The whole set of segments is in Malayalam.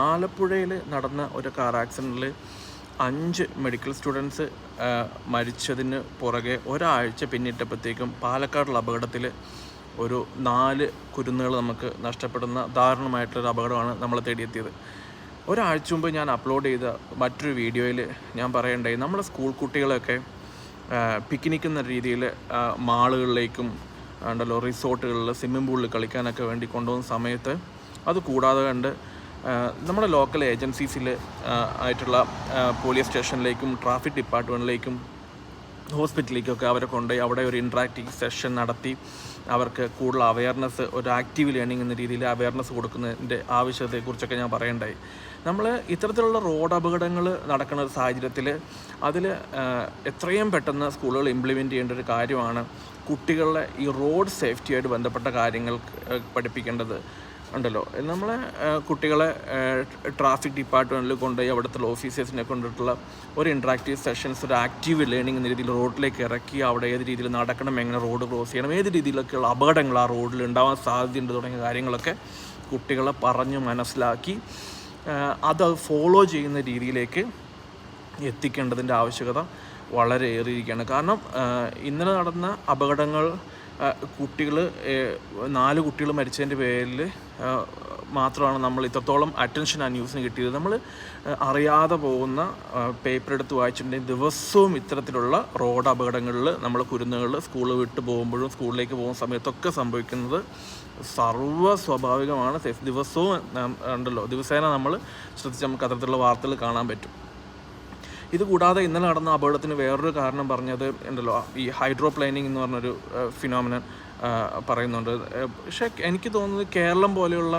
ആലപ്പുഴയിൽ നടന്ന ഒരു കാർ ആക്സിഡൻറ്റിൽ 5 മെഡിക്കൽ സ്റ്റുഡൻസ് മരിച്ചതിന് പുറകെ ഒരാഴ്ച പിന്നിട്ടപ്പോഴത്തേക്കും പാലക്കാടുള്ള അപകടത്തിൽ ഒരു 4 കുരുന്നുകൾ നമുക്ക് നഷ്ടപ്പെടുന്ന ദാരുണമായിട്ടുള്ളൊരു അപകടമാണ് നമ്മൾ തേടിയെത്തിയത്. ഒരാഴ്ച മുമ്പ് ഞാൻ അപ്ലോഡ് ചെയ്ത മറ്റൊരു വീഡിയോയിൽ ഞാൻ പറയണ്ടായി, നമ്മുടെ സ്കൂൾ കുട്ടികളെയൊക്കെ പിക്നിക് എന്ന രീതിയിൽ മാളുകളിലേക്കും ഉണ്ടല്ലോ റിസോർട്ടുകളിൽ സ്വിമ്മിംഗ് പൂളിൽ കളിക്കാനൊക്കെ വേണ്ടി കൊണ്ടുപോകുന്ന സമയത്ത് അത് കൂടാതെ കണ്ട് നമ്മുടെ ലോക്കൽ ഏജൻസീസിൽ ആയിട്ടുള്ള പോലീസ് സ്റ്റേഷനിലേക്കും ട്രാഫിക് ഡിപ്പാർട്ട്മെൻറ്റിലേക്കും ഹോസ്പിറ്റലിലേക്കൊക്കെ അവരെ കൊണ്ടുപോയി അവിടെ ഒരു ഇൻട്രാക്റ്റീവ് സെഷൻ നടത്തി അവർക്ക് കൂടുതൽ അവയർനെസ്, ഒരു ആക്റ്റീവ് ലേണിംഗ് എന്ന രീതിയിൽ അവയർനെസ് കൊടുക്കുന്നതിൻ്റെ ആവശ്യകതയെക്കുറിച്ചൊക്കെ ഞാൻ പറയണ്ടായി. നമ്മൾ ഇത്തരത്തിലുള്ള റോഡ് അപകടങ്ങൾ നടക്കുന്ന ഒരു സാഹചര്യത്തിൽ അതിൽ എത്രയും പെട്ടെന്ന് സ്കൂളുകൾ ഇംപ്ലിമെൻറ്റ് ചെയ്യേണ്ട ഒരു കാര്യമാണ് കുട്ടികളെ ഈ റോഡ് സേഫ്റ്റിയായിട്ട് ബന്ധപ്പെട്ട കാര്യങ്ങൾ പഠിപ്പിക്കേണ്ടത് ഉണ്ടല്ലോ. നമ്മളെ കുട്ടികളെ ട്രാഫിക് ഡിപ്പാർട്ട്മെൻറ്റിൽ കൊണ്ടുപോയി അവിടുത്തെ ഓഫീസേഴ്സിനെ കൊണ്ടിട്ടുള്ള ഒരു ഇൻട്രാക്റ്റീവ് സെഷൻസ്, ഒരു ആക്റ്റീവ് ലേണിംഗ് എന്ന രീതിയിൽ റോഡിലേക്ക് ഇറക്കി അവിടെ ഏത് രീതിയിൽ നടക്കണം, എങ്ങനെ റോഡ് ക്രോസ് ചെയ്യണം, ഏത് രീതിയിലൊക്കെയുള്ള അപകടങ്ങൾ ആ റോഡിൽ ഉണ്ടാവാൻ സാധ്യതയുണ്ട് തുടങ്ങിയ കാര്യങ്ങളൊക്കെ കുട്ടികളെ പറഞ്ഞ് മനസ്സിലാക്കി അത് ഫോളോ ചെയ്യുന്ന രീതിയിലേക്ക് എത്തിക്കേണ്ടതിൻ്റെ ആവശ്യകത വളരെ ഏറിയിരിക്കുകയാണ്. കാരണം ഇന്നലെ നടന്ന അപകടങ്ങൾ കുട്ടികൾ 4 കുട്ടികൾ മരിച്ചതിൻ്റെ പേരിൽ മാത്രമാണ് നമ്മൾ ഇത്രത്തോളം അറ്റൻഷൻ ആ ന്യൂസിന് കിട്ടിയത്. നമ്മൾ അറിയാതെ പോകുന്ന പേപ്പർ എടുത്ത് വായിച്ചിട്ടുണ്ടെങ്കിൽ ദിവസവും ഇത്തരത്തിലുള്ള റോഡ് അപകടങ്ങളിൽ നമ്മൾ കുരുന്നുകൾ സ്കൂൾ വിട്ട് പോകുമ്പോഴും സ്കൂളിലേക്ക് പോകുന്ന സമയത്തൊക്കെ സംഭവിക്കുന്നത് സ്വാഭാവികമാണ്. ദിവസവും ഉണ്ടല്ലോ, ദിവസേന നമ്മൾ ശ്രദ്ധിച്ച് നമുക്ക് അത്തരത്തിലുള്ള വാർത്തകൾ കാണാൻ പറ്റും. ഇത് കൂടാതെ ഇന്നലെ നടന്ന അപകടത്തിന് വേറൊരു കാരണം പറഞ്ഞത് ഉണ്ടല്ലോ, ഈ ഹൈഡ്രോപ്ലെയിനിങ് എന്ന് പറഞ്ഞൊരു ഫിനോമിനൻ പറയുന്നുണ്ട്. പക്ഷേ എനിക്ക് തോന്നുന്നത് കേരളം പോലെയുള്ള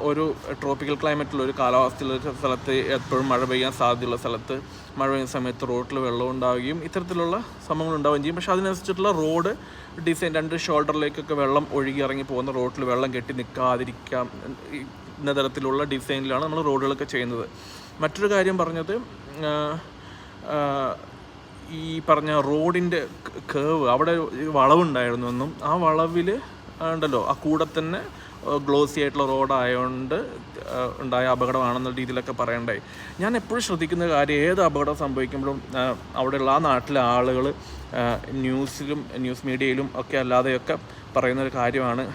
ഒരു ട്രോപ്പിക്കൽ ക്ലൈമറ്റുള്ള ഒരു കാലാവസ്ഥയുള്ള ഒരു സ്ഥലത്ത് എപ്പോഴും മഴ പെയ്യാൻ സാധ്യതയുള്ള സ്ഥലത്ത് മഴ പെയ്യുന്ന സമയത്ത് റോഡിൽ വെള്ളം ഉണ്ടാവുകയും ഇത്തരത്തിലുള്ള സംഭവങ്ങൾ ഉണ്ടാവുകയും ചെയ്യും. പക്ഷേ അതിനനുസരിച്ചിട്ടുള്ള റോഡ് ഡിസൈൻ, 2 ഷോൾഡറിലേക്കൊക്കെ വെള്ളം ഒഴുകി ഇറങ്ങി പോകുന്ന റോഡിൽ വെള്ളം കെട്ടി നിൽക്കാതിരിക്കാം എന്ന തരത്തിലുള്ള ഡിസൈനിലാണ് നമ്മൾ റോഡുകളൊക്കെ ചെയ്യുന്നത്. മറ്റൊരു കാര്യം പറഞ്ഞത്, ഈ പറഞ്ഞ റോഡിൻ്റെ കേവ് അവിടെ വളവുണ്ടായിരുന്നു എന്നും ആ വളവിൽ ഉണ്ടല്ലോ ആ കൂടെ തന്നെ ഗ്ലോസി ആയിട്ടുള്ള റോഡായതുകൊണ്ട് ഉണ്ടായ അപകടമാണെന്ന രീതിയിലൊക്കെ പറയണ്ടായി. ഞാൻ എപ്പോഴും ശ്രദ്ധിക്കുന്ന കാര്യം, ഏത് അപകടം സംഭവിക്കുമ്പോഴും അവിടെയുള്ള ആ നാട്ടിലെ ആളുകൾ ന്യൂസിലും ന്യൂസ് മീഡിയയിലും ഒക്കെ അല്ലാതെയൊക്കെ പറയുന്നൊരു കാര്യമാണ്,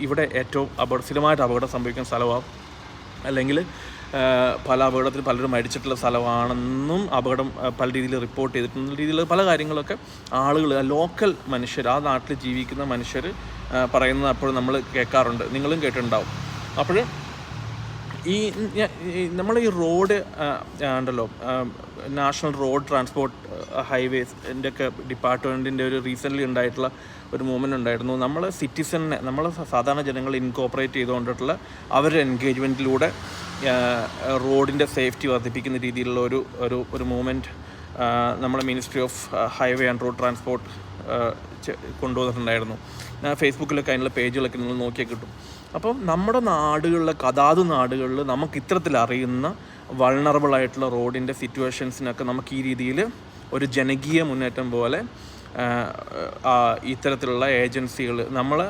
ഇവിടെ ഏറ്റവും സ്ഥിരമായിട്ട് അപകടം സംഭവിക്കുന്ന സ്ഥലമാണ്, അല്ലെങ്കിൽ പല അപകടത്തിൽ പലരും മരിച്ചിട്ടുള്ള സ്ഥലമാണെന്നും അപകടം പല രീതിയിൽ റിപ്പോർട്ട് ചെയ്തിട്ടുള്ള രീതിയിൽ പല കാര്യങ്ങളൊക്കെ ആളുകൾ, ലോക്കൽ മനുഷ്യർ, ആ നാട്ടിൽ ജീവിക്കുന്ന മനുഷ്യർ പറയുന്നത് അപ്പോഴും നമ്മൾ കേൾക്കാറുണ്ട്, നിങ്ങളും കേട്ടിട്ടുണ്ടാവും. അപ്പോൾ നമ്മൾ ഈ റോഡ് ഉണ്ടല്ലോ, നാഷണൽ റോഡ് ട്രാൻസ്പോർട്ട് ഹൈവേസിൻ്റെ ഒക്കെ ഡിപ്പാർട്ട്മെൻറ്റിൻ്റെ ഒരു റീസെൻ്റ്ലി ഉണ്ടായിട്ടുള്ള ഒരു മൂവ്മെൻറ്റ് ഉണ്ടായിരുന്നു. നമ്മൾ സിറ്റിസണിനെ, നമ്മൾ സാധാരണ ജനങ്ങൾ ഇൻകോപ്പറേറ്റ് ചെയ്തുകൊണ്ടിട്ടുള്ള അവരുടെ എൻഗേജ്മെൻറ്റിലൂടെ റോഡിൻ്റെ സേഫ്റ്റി വർദ്ധിപ്പിക്കുന്ന രീതിയിലുള്ള ഒരു മൂവ്മെൻറ്റ് നമ്മുടെ ministry of highway and road transport കൊണ്ടുവന്നിട്ടുണ്ടായിരുന്നു. ഫേസ്ബുക്കിലൊക്കെ അതിനുള്ള പേജുകളൊക്കെ നിങ്ങൾ നോക്കിയാൽ കിട്ടും. അപ്പം നമ്മുടെ നാടുകളിലെ അതാത് നാടുകളിൽ നമുക്ക് ഇത്തരത്തിൽ അറിയുന്ന വൾണറബിളായിട്ടുള്ള റോഡിൻ്റെ സിറ്റുവേഷൻസിനൊക്കെ നമുക്ക് ഈ രീതിയിൽ ഒരു ജനകീയ മുന്നേറ്റം പോലെ ഇത്തരത്തിലുള്ള ഏജൻസികൾ നമ്മുടെ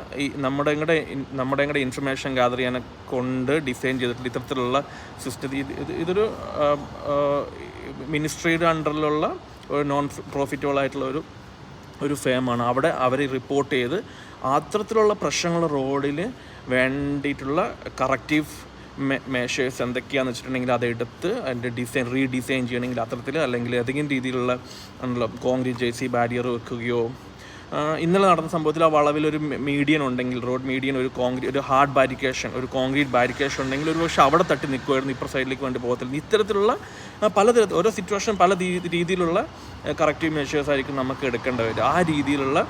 ഇൻഫർമേഷൻ ഗ്യാദർ ചെയ്യാനെ കൊണ്ട് ഡിസൈൻ ചെയ്തിട്ടുള്ള ഇത്തരത്തിലുള്ള സിസ്റ്റം, ഇതൊരു മിനിസ്ട്രിയുടെ അണ്ടറിലുള്ള ഒരു നോൺ പ്രോഫിറ്റബിളായിട്ടുള്ള ഒരു ഫേമാണ്. അവിടെ അവർ റിപ്പോർട്ട് ചെയ്ത് അത്തരത്തിലുള്ള പ്രശ്നങ്ങൾ റോഡിൽ വേണ്ടിയിട്ടുള്ള കറക്റ്റീവ് മെഷേഴ്സ് എന്തൊക്കെയാണെന്ന് വെച്ചിട്ടുണ്ടെങ്കിൽ അതെടുത്ത് അതിൻ്റെ റീഡിസൈൻ ചെയ്യണമെങ്കിൽ അത്തരത്തിൽ, അല്ലെങ്കിൽ ഏതെങ്കിലും രീതിയിലുള്ള കോൺക്രീറ്റ് JC ബാരിയർ വെക്കുകയോ, ഇന്നലെ നടന്ന സംഭവത്തിൽ ആ വളവിലൊരു മീഡിയൻ ഉണ്ടെങ്കിൽ, റോഡ് മീഡിയൻ ഒരു ഹാർഡ് ബാരിക്കേഷൻ, ഒരു കോൺക്രീറ്റ് ബാരിക്കേഷൻ ഉണ്ടെങ്കിൽ ഒരു പക്ഷേ അവിടെ തട്ടി നിൽക്കുമായിരുന്നു, ഇപ്പുറ സൈഡിലേക്ക് വേണ്ടി പോകത്തില്ല. ഇത്തരത്തിലുള്ള പലതരത്തിൽ ഓരോ സിറ്റുവേഷൻ പല രീതിയിലുള്ള കറക്റ്റീവ് മെഷേഴ്സ് ആയിരിക്കും നമുക്ക് എടുക്കേണ്ടി വരും. ആ രീതിയിലുള്ള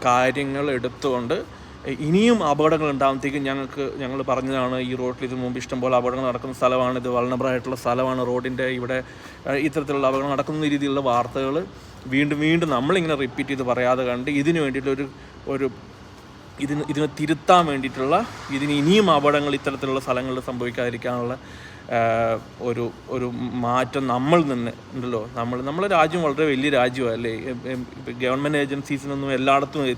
കാര്യങ്ങൾ എടുത്തുകൊണ്ട് ഇനിയും അപകടങ്ങൾ ഉണ്ടാകുമ്പോഴത്തേക്കും ഞങ്ങൾ പറഞ്ഞതാണ്, ഈ റോഡിൽ ഇതിനു മുമ്പ് ഇഷ്ടംപോലെ അപകടങ്ങൾ നടക്കുന്ന സ്ഥലമാണ്, ഇത് വൾണറബിളായിട്ടുള്ള സ്ഥലമാണ്, റോഡിൻ്റെ ഇവിടെ ഇത്തരത്തിലുള്ള അപകടങ്ങൾ നടക്കുന്ന രീതിയിലുള്ള വാർത്തകൾ വീണ്ടും നമ്മളിങ്ങനെ റിപ്പീറ്റ് ചെയ്ത് പറയാതെ കണ്ട് ഇതിന് വേണ്ടിയിട്ടുള്ള ഇതിനെ തിരുത്താൻ വേണ്ടിയിട്ടുള്ള, ഇതിന് ഇനിയും അപകടങ്ങൾ ഇത്തരത്തിലുള്ള സ്ഥലങ്ങളിൽ സംഭവിക്കാതിരിക്കാനുള്ള ഒരു മാറ്റം നമ്മൾ തന്നെ ഉണ്ടല്ലോ. നമ്മളെ രാജ്യം വളരെ വലിയ രാജ്യമല്ലേ, ഗവൺമെൻറ് ഏജൻസീസിനൊന്നും എല്ലായിടത്തും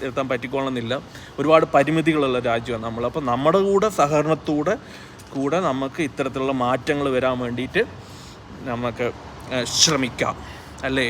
എത്താൻ പറ്റിക്കോളണമെന്നില്ല, ഒരുപാട് പരിമിതികളുള്ള രാജ്യമാണ് നമ്മൾ. അപ്പോൾ നമ്മുടെ കൂടെ സഹകരണത്തോടെ കൂടെ നമുക്ക് ഇത്തരത്തിലുള്ള മാറ്റങ്ങൾ വരാൻ വേണ്ടിയിട്ട് നമുക്ക് ശ്രമിക്കാം, അല്ലേ?